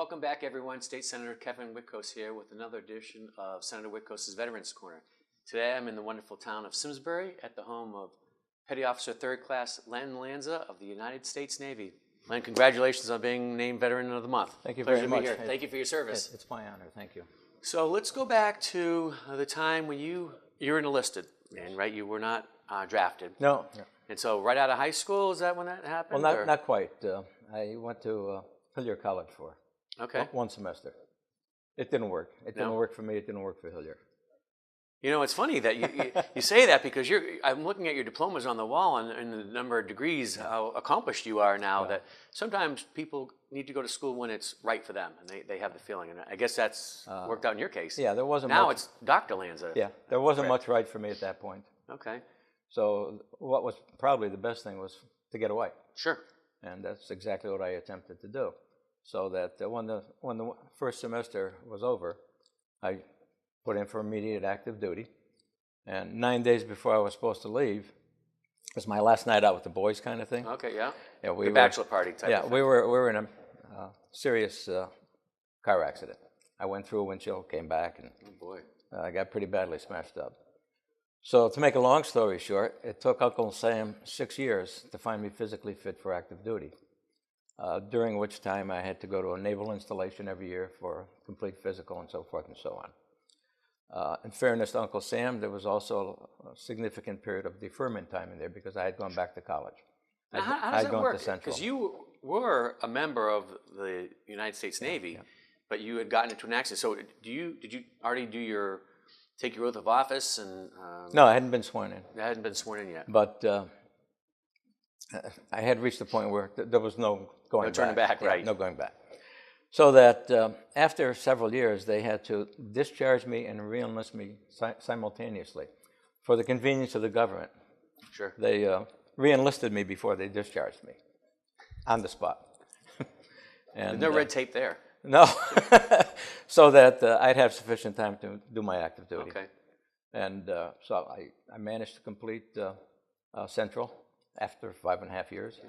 Welcome back, everyone. State Senator Kevin Witkos here with another edition of Senator Witkos' Veterans Corner. Today I'm in the wonderful town of Simsbury at the home of Petty Officer 3rd Class Len Lanza of the United States Navy. Len, congratulations on being named Veteran of the Month. Thank you Pleasure very to be much. here. Thank you for your service. It's my honor. Thank you. So let's go back to the time when you were enlisted, and right, you were not drafted. No. And so right out of high school, is that when that happened? Well, not quite. I went to Hillier College for one semester. It didn't work. It didn't work for me. It didn't work for Hillier. You know, it's funny that you say that because I'm looking at your diplomas on the wall and the number of degrees, how accomplished you are now, that sometimes people need to go to school when it's right for them, and they have the feeling. And I guess that's worked out in your case. Yeah, there wasn't now much. It's Dr. Lanza. Yeah, there wasn't much right for me at that point. Okay. So what was probably the best thing was to get away. Sure. And that's exactly what I attempted to do. So that when the first semester was over, I put in for immediate active duty. And 9 days before I was supposed to leave, it was my last night out with the boys kind of thing. Okay, yeah. Yeah, the bachelor party type of thing. We were in a serious car accident. I went through a windshield, came back, and oh boy, I got pretty badly smashed up. So to make a long story short, it took Uncle Sam 6 years to find me physically fit for active duty, during which time I had to go to a naval installation every year for complete physical and so forth and so on. In fairness to Uncle Sam, there was also a significant period of deferment time in there because I had gone back to college. Now, how does that work? Because you were a member of the United States Navy, but you had gotten into an accident. So did you already take your oath of office? And no, I hadn't been sworn in. I hadn't been sworn in yet. But I had reached the point where there was no going back. No turning back, right. No going back. So that after several years, they had to discharge me and re-enlist me simultaneously for the convenience of the government. Sure. They re-enlisted me before they discharged me on the spot. And no red tape there. No. So that I'd have sufficient time to do my active duty. Okay. And so I managed to complete Central after 5.5 years,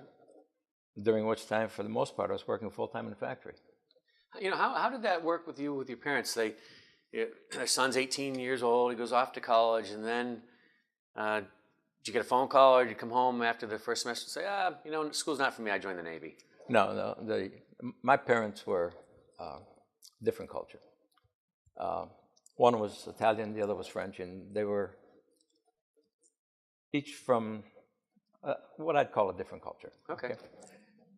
during which time, for the most part, I was working full-time in the factory. You know, how did that work with you, with your parents? Their son's 18 years old, he goes off to college, and then did you get a phone call, or did you come home after the first semester and say, you know, school's not for me, I joined the Navy? No, my parents were different culture. One was Italian, the other was French, and they were each from what I'd call a different culture. Okay.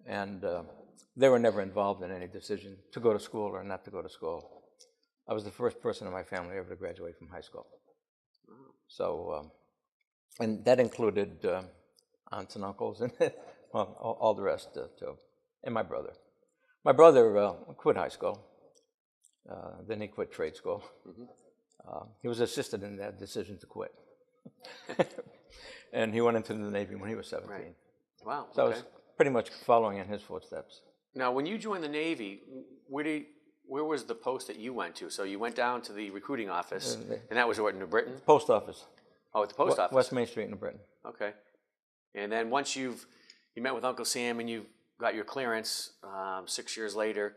And they were never involved in any decision to go to school or not to go to school. I was the first person in my family ever to graduate from high school. Wow. So, and that included aunts and uncles and well, all the rest too, and my brother. My brother quit high school. Then he quit trade school. Mm-hmm. He was assisted in that decision to quit. And he went into the Navy when he was 17. Right. Wow. So I was pretty much following in his footsteps. Now, when you joined the Navy, where was the post that you went to? So you went down to the recruiting office, and that was what, New Britain? Post office. Oh, at the post office. West Main Street, New Britain. Okay. And then once you met with Uncle Sam and you got your clearance 6 years later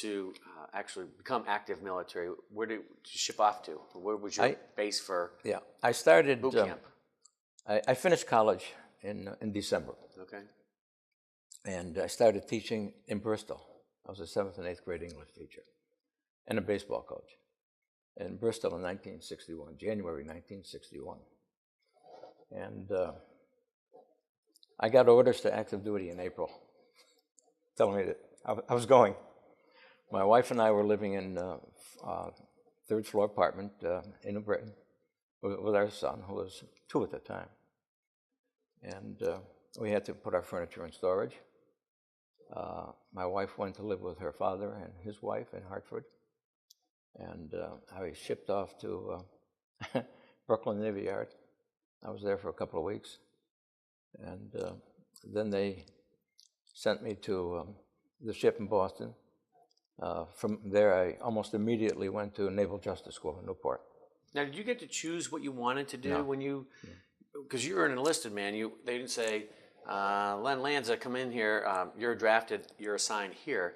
to actually become active military, where did you ship off to? Where was your base for I started boot camp? I finished college in December. Okay. And I started teaching in Bristol. I was a 7th and 8th grade English teacher and a baseball coach in Bristol in 1961, January 1961. And I got orders to active duty in April, telling me that I was going. My wife and I were living in a 3rd floor apartment in New Britain with our son, who was 2 at the time. And we had to put our furniture in storage. My wife went to live with her father and his wife in Hartford. And I was shipped off to Brooklyn Navy Yard. I was there for a couple of weeks. And then they sent me to the ship in Boston. From there, I almost immediately went to Naval Justice School in Newport. Now, did you get to choose what you wanted to do when you, because you were an enlisted man, they didn't say, Len Lanza, come in here, you're drafted, you're assigned here.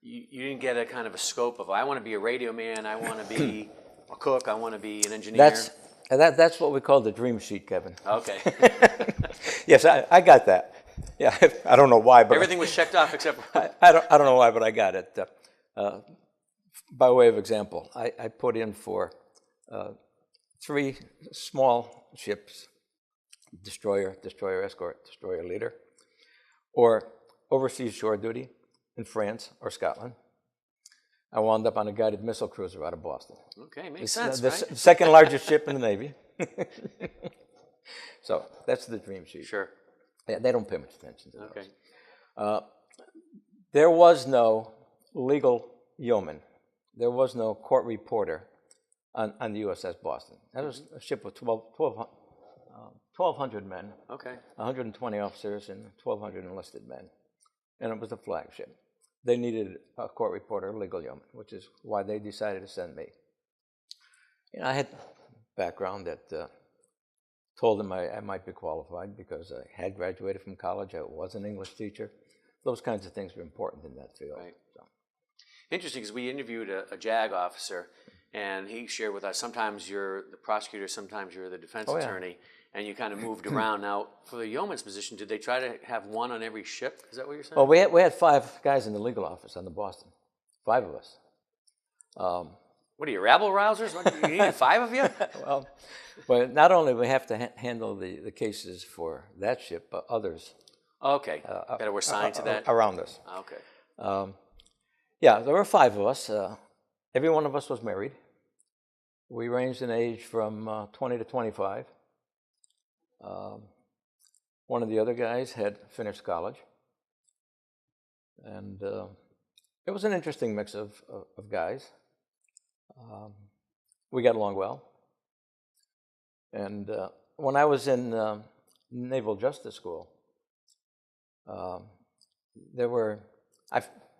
you didn't get a kind of a scope of, I want to be a radio man, I want to be a cook, I want to be an engineer. That's what we call the dream sheet, Kevin. Okay. Yes, I got that. Yeah, I don't know why, but Everything was checked off except for... I don't know why, but I got it. By way of example, I put in for 3 small ships, destroyer escort, destroyer leader, or overseas shore duty in France or Scotland. I wound up on a guided missile cruiser out of Boston. Okay, makes sense, the right? second largest ship in the Navy. So that's the dream sheet. Sure. Yeah, they don't pay much attention to Okay. those. There was no legal yeoman. There was no court reporter on the USS Boston. That was a ship with 1,200 men, Okay. 120 officers, and 1,200 enlisted men. And it was a flagship. They needed a court reporter, a legal yeoman, which is why they decided to send me. I had background that told them I might be qualified because I had graduated from college. I was an English teacher. Those kinds of things were important in that field. Right. So. Interesting, because we interviewed a JAG officer, and he shared with us, sometimes you're the prosecutor, sometimes you're the defense attorney, and you kind of moved around. Now, for the yeoman's position, did they try to have one on every ship? Is that what you're saying? Well, we had 5 guys in the legal office on the Boston. 5 of us. What are you, rabble-rousers? You needed 5 of you? Well, but not only do we have to handle the cases for that ship, but others. Okay, that were assigned to that? Around us. Okay. Yeah, there were 5 of us. Every one of us was married. We ranged in age from 20 to 25. One of the other guys had finished college. And it was an interesting mix of guys. We got along well. And when I was in Naval Justice School, I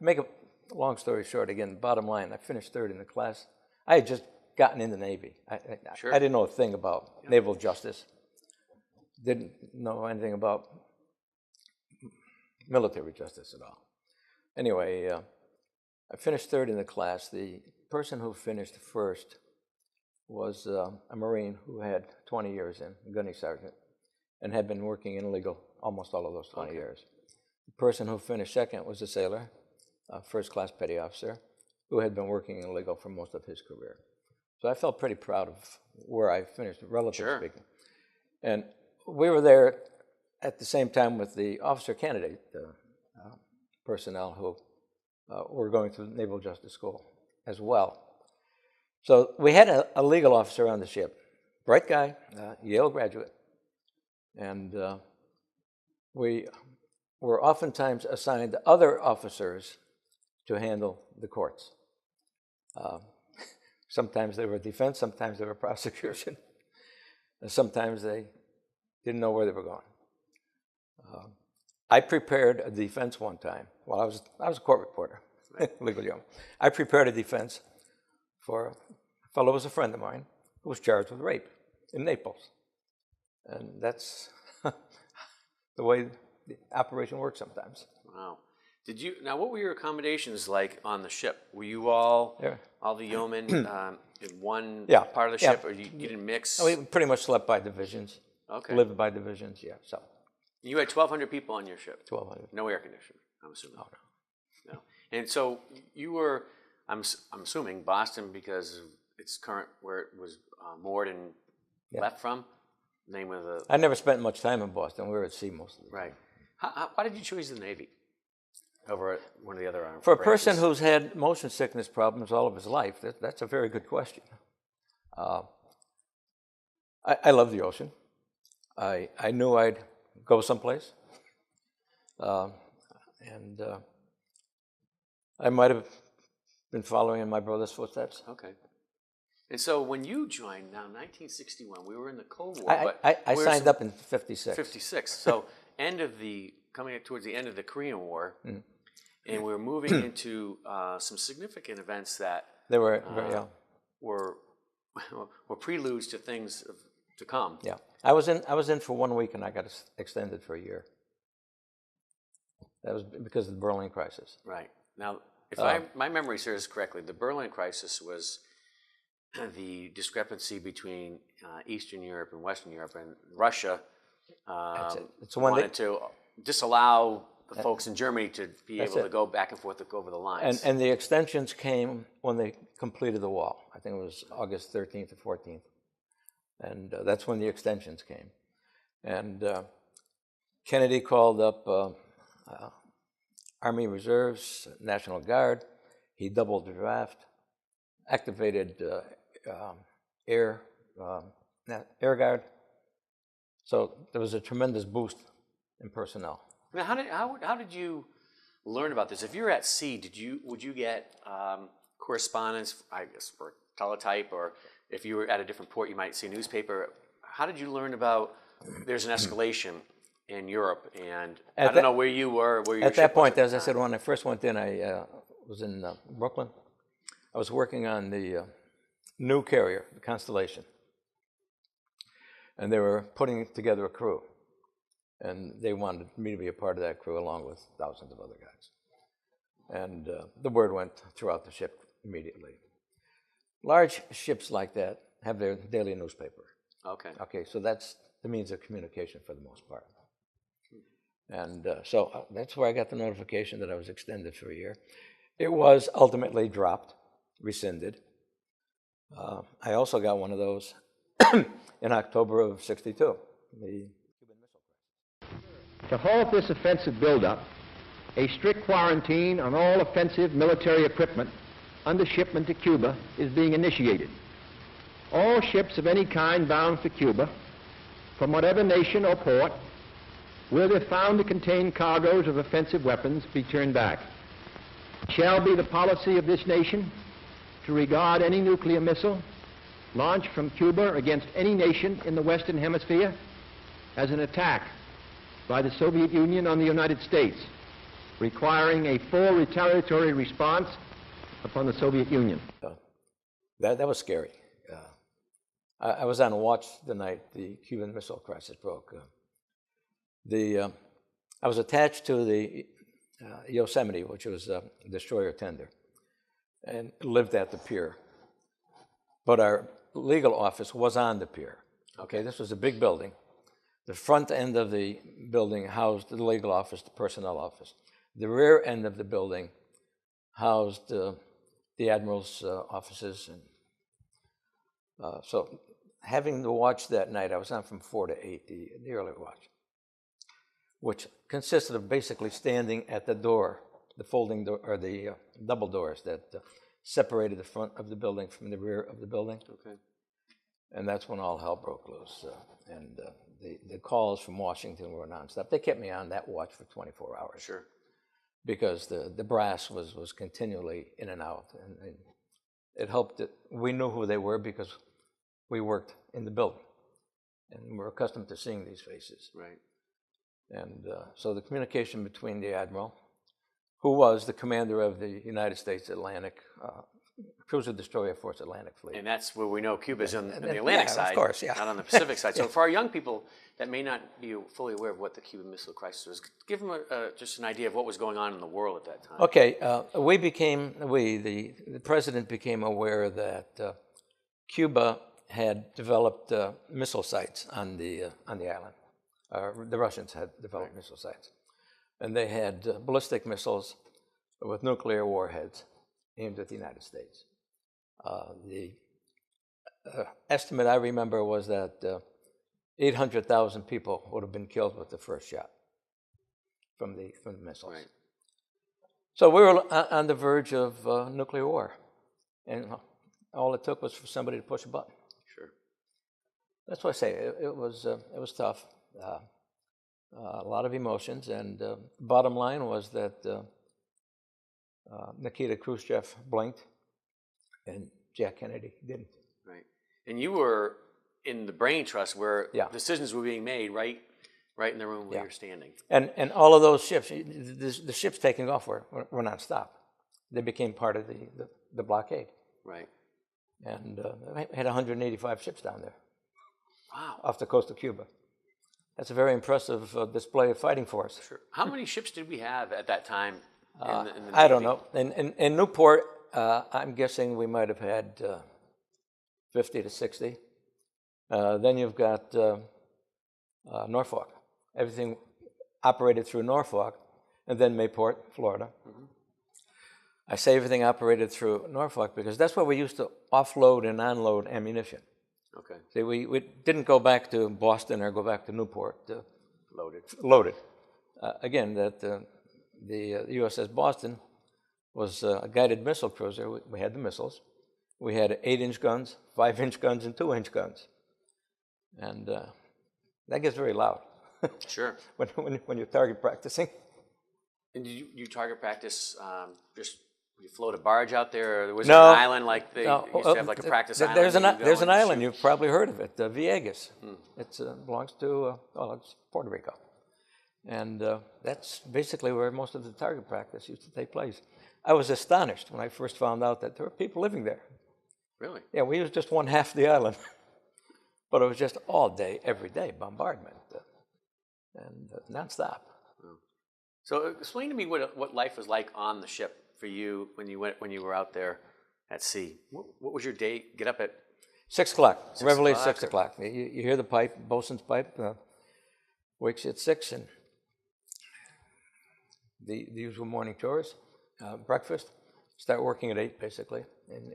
make a long story short again, bottom line, I finished 3rd in the class. I had just gotten in the Navy. I didn't know a thing about naval justice. Didn't know anything about military justice at all. Anyway, I finished 3rd in the class. The person who finished first was a Marine who had 20 years in, a gunny sergeant, and had been working in legal almost all of those 20 years. The person who finished second was a sailor, a first-class petty officer, who had been working in legal for most of his career. So I felt pretty proud of where I finished, relatively speaking. And we were there at the same time with the officer candidate personnel who were going through Naval Justice School as well. So we had a legal officer on the ship, bright guy, Yale graduate, and we were oftentimes assigned other officers to handle the courts. Sometimes they were defense, sometimes they were prosecution, and sometimes they didn't know where they were going. I prepared a defense one time. Well, I was a court reporter, legal young. I prepared a defense for a fellow who was a friend of mine who was charged with rape in Naples. And that's the way the operation works sometimes. Wow. Now, what were your accommodations like on the ship? Were you all the yeomen in one part of the ship, or you didn't mix? We pretty much slept by divisions. Okay. Lived by divisions, yeah. So. You had 1,200 people on your ship? 1,200. No air conditioning, I'm assuming. Oh, no. And so you were, I'm assuming, Boston because of its current, where it was moored and left from? Name of the... I never spent much time in Boston. We were at sea most of the time. Right. Why did you choose the Navy over at one of the other armed For a branches? person who's had motion sickness problems all of his life, that's a very good question. I love the ocean. I knew I'd go someplace. And I might have been following in my brother's footsteps. Okay. And so when you joined, now 1961, we were in the Cold War. I signed up in 56. 56. So coming up towards the end of the Korean War, and we were moving into some significant events that they were were preludes to things to come. Yeah, I was in for 1 week, and I got extended for a year. That was because of the Berlin crisis. Right. Now, If my memory serves correctly, the Berlin crisis was the discrepancy between Eastern Europe and Western Europe, and Russia wanted to disallow the folks in Germany to be able to go back and forth over the lines. And the extensions came when they completed the wall. I think it was August 13th or 14th. And that's when the extensions came. And Kennedy called up Army Reserves, National Guard. He doubled the draft, activated Air Guard. So there was a tremendous boost in personnel. Now, how did you learn about this? If you're at sea, would you get correspondence, I guess, for teletype, or if you were at a different port, you might see a newspaper? How did you learn about there's an escalation in Europe? And I don't know where you were. At that point, as I said, when I first went in, I was in Brooklyn. I was working on the new carrier, the Constellation. And they were putting together a crew. And they wanted me to be a part of that crew along with thousands of other guys. And the word went throughout the ship immediately. Large ships like that have their daily newspaper. Okay. Okay, so that's the means of communication for the most part. And so that's where I got the notification that I was extended for a year. It was ultimately dropped, rescinded. I also got one of those in October of '62. To halt this offensive buildup, a strict quarantine on all offensive military equipment under shipment to Cuba is being initiated. All ships of any kind bound for Cuba, from whatever nation or port, will, if found to contain cargoes of offensive weapons, be turned back. It shall be the policy of this nation to regard any nuclear missile launched from Cuba against any nation in the Western Hemisphere as an attack by the Soviet Union on the United States, requiring a full retaliatory response upon the Soviet Union. That was scary. I was on watch the night the Cuban Missile Crisis broke. I was attached to the Yosemite, which was a destroyer tender, and lived at the pier. But our legal office was on the pier. Okay, this was a big building. The front end of the building housed the legal office, the personnel office. The rear end of the building housed the admiral's offices. And so having the watch that night, I was on from 4 to 8, the early watch, which consisted of basically standing at the door, the folding door, or the double doors that separated the front of the building from the rear of the building. Okay. And that's when all hell broke loose. The calls from Washington were nonstop. They kept me on that watch for 24 hours. Sure. Because the brass was continually in and out. And it helped that we knew who they were because we worked in the building. And we're accustomed to seeing these faces. Right. And so the communication between the admiral, who was the commander of the United States Atlantic Cruiser Destroyer Force Atlantic Fleet. And that's where we know Cuba's on the Atlantic side, of course, not on the Pacific side. So for our young people that may not be fully aware of what the Cuban Missile Crisis was, give them just an idea of what was going on in the world at that time. Okay, the president became aware that Cuba had developed missile sites on the island. The Russians had developed missile sites. And they had ballistic missiles with nuclear warheads aimed at the United States. The estimate I remember was that 800,000 people would have been killed with the first shot from the missiles. Right. So we were on the verge of nuclear war, and all it took was for somebody to push a button. Sure. That's what I say. It was tough. A lot of emotions, and bottom line was that Nikita Khrushchev blinked, and Jack Kennedy didn't. Right. And you were in the brain trust where decisions were being made right in the room where you're standing. And all of those ships, the ships taking off were nonstop. They became part of the blockade. Right. And I had 185 ships down there. Wow. Off the coast of Cuba. That's a very impressive display of fighting force. Sure. How many ships did we have at that time in the I don't Navy? know. In Newport, I'm guessing we might have had 50 to 60. Then you've got Norfolk. Everything operated through Norfolk, and then Mayport, Florida. Mm-hmm. I say everything operated through Norfolk because that's where we used to offload and unload ammunition. Okay. See, we didn't go back to Boston or go back to Newport to Load it. Again, the USS Boston was a guided missile cruiser. We had the missiles. We had 8-inch guns, 5-inch guns, and 2-inch guns. And that gets very loud. Sure. when you're target practicing. And did you target practice just you float a barge out there, or was No, there an island like they used to have like a practice island? There's an island. You've probably heard of it, Vieques. Hmm. It belongs to it's Puerto Rico, and that's basically where most of the target practice used to take place. I was astonished when I first found out that there were people living there. Really? Yeah, we used just one half the island, but it was just all day, every day bombardment, and nonstop. So explain to me what life was like on the ship for you when you were out there at sea. What was your day? Get up at 6 o'clock. 6 Reveille o'clock, 6 o'clock. You hear the pipe, bosun's pipe, wakes you at 6, and the usual morning chores, breakfast. Start working at 8, basically,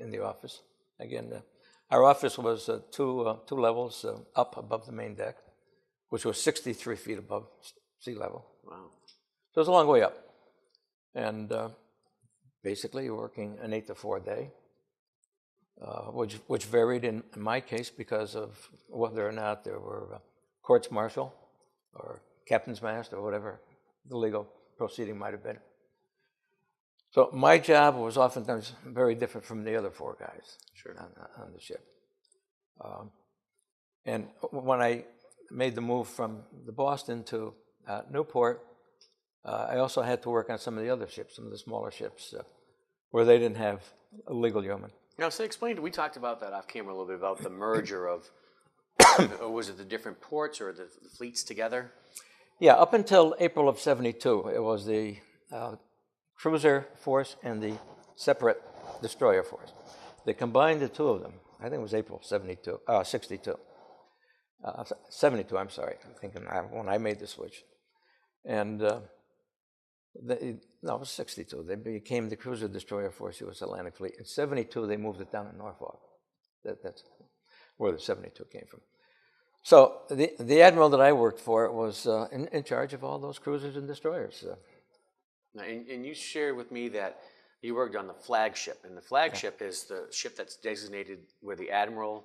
in the office. Again, our office was two levels up above the main deck, which was 63 feet above sea level. Wow. So it was a long way up. And basically you're working an 8 to 4 day, which varied in my case because of whether or not there were courts martial or captain's mast or whatever the legal proceeding might have been. So my job was oftentimes very different from the other 4 guys on the ship. And when I made the move from the Boston to Newport, I also had to work on some of the other ships, some of the smaller ships, where they didn't have a legal yeoman. Now, so explain, we talked about that off camera a little bit, about the merger of, or was it the different ports or the fleets together? Yeah, up until April of '72, it was the cruiser force and the separate destroyer force. They combined the two of them. I think it was April 62. 72, I'm sorry. I'm thinking when I made the switch. And it was 62. They became the cruiser destroyer force, U.S. Atlantic Fleet. In 72, they moved it down to Norfolk. That's where the 72 came from. So the admiral that I worked for was in charge of all those cruisers and destroyers. Now, and you shared with me that you worked on the flagship, and the flagship is the ship that's designated where the admiral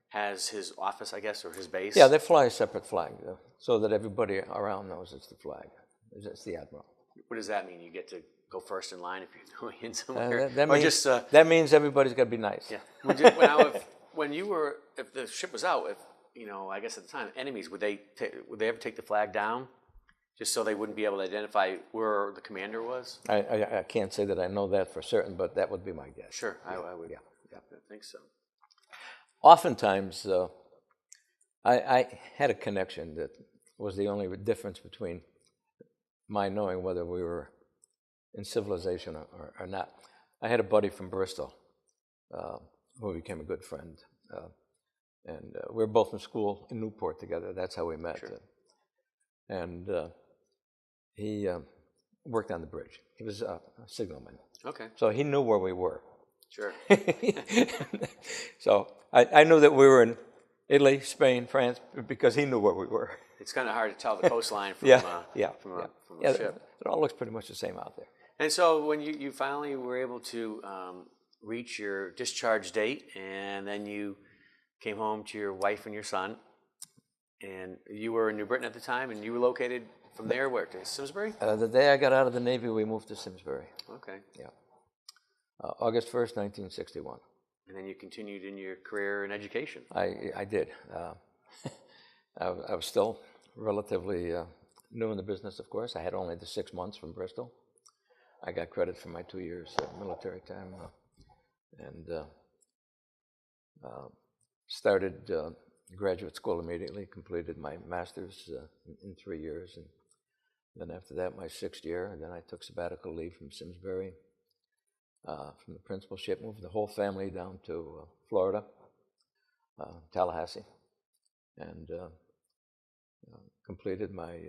has his office, I guess, or his base. Yeah, they fly a separate flag so that everybody around knows it's the flag. It's the admiral. What does that mean? You get to go first in line if you're going in somewhere? That means everybody's got to be nice. Yeah. If the ship was out, I guess at the time, enemies, would they ever take the flag down, just so they wouldn't be able to identify where the commander was? I can't say that I know that for certain, but that would be my guess. Sure, I would. Yeah, I think so. Oftentimes, I had a connection that was the only difference between my knowing whether we were in civilization or not. I had a buddy from Bristol who became a good friend. And we were both in school in Newport together. That's how we met. Sure. And he worked on the bridge. He was a signalman. Okay. So he knew where we were. Sure. So I knew that we were in Italy, Spain, France, because he knew where we were. It's kind of hard to tell the coastline from from a ship. It all looks pretty much the same out there. And so when you finally were able to reach your discharge date, and then you came home to your wife and your son, and you were in New Britain at the time, and you were located from there where, to Simsbury? The day I got out of the Navy, we moved to Simsbury. Okay. Yeah. August 1st, 1961. And then you continued in your career in education. I did. I was still relatively new in the business, of course. I had only the 6 months from Bristol. I got credit for my 2 years military time, and started graduate school immediately, completed my master's in 3 years, and Then after that, my 6th year, and then I took sabbatical leave from Simsbury, from the principalship, moved the whole family down to Florida, Tallahassee, and completed my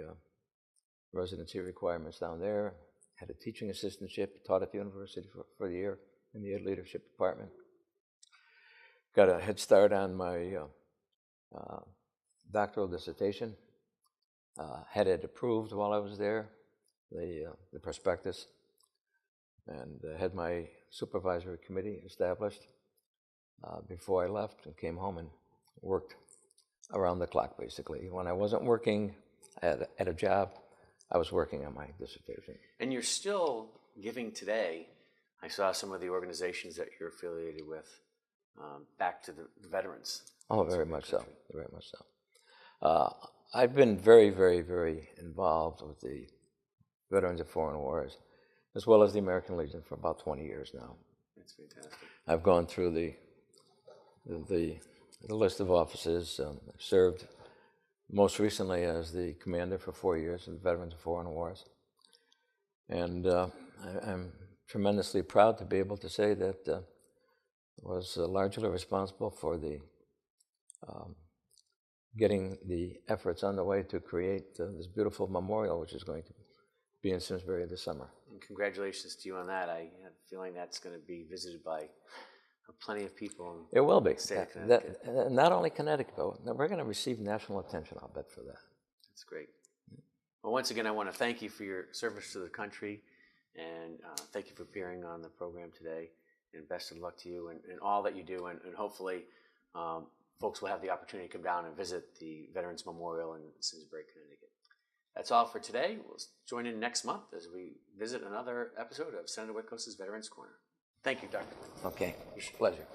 residency requirements down there. Had a teaching assistantship, taught at the university for the year in the ed leadership department. Got a head start on my doctoral dissertation. Had it approved while I was there, the prospectus, and had my supervisory committee established before I left, and came home and worked around the clock, basically. When I wasn't working at a job, I was working on my dissertation. And you're still giving today. I saw some of the organizations that you're affiliated with back to the veterans. Oh, very much so, very much so. I've been very, very, very involved with the Veterans of Foreign Wars, as well as the American Legion, for about 20 years now. That's fantastic. I've gone through the list of offices. Served most recently as the commander for 4 years of the Veterans of Foreign Wars. And I'm tremendously proud to be able to say that I was largely responsible for the getting the efforts underway to create this beautiful memorial, which is going to be in Simsbury this summer. And congratulations to you on that. I have a feeling that's going to be visited by plenty of people. It will be. The state of Connecticut. Not only Connecticut, but we're going to receive national attention, I'll bet, for that. That's great. Well, once again, I want to thank you for your service to the country, and thank you for appearing on the program today, and best of luck to you and all that you do, and hopefully folks will have the opportunity to come down and visit the Veterans Memorial in Simsbury, Connecticut. That's all for today. We'll join in next month as we visit another episode of Senator Witkos' Veterans Corner. Thank you, Dr. Okay, pleasure.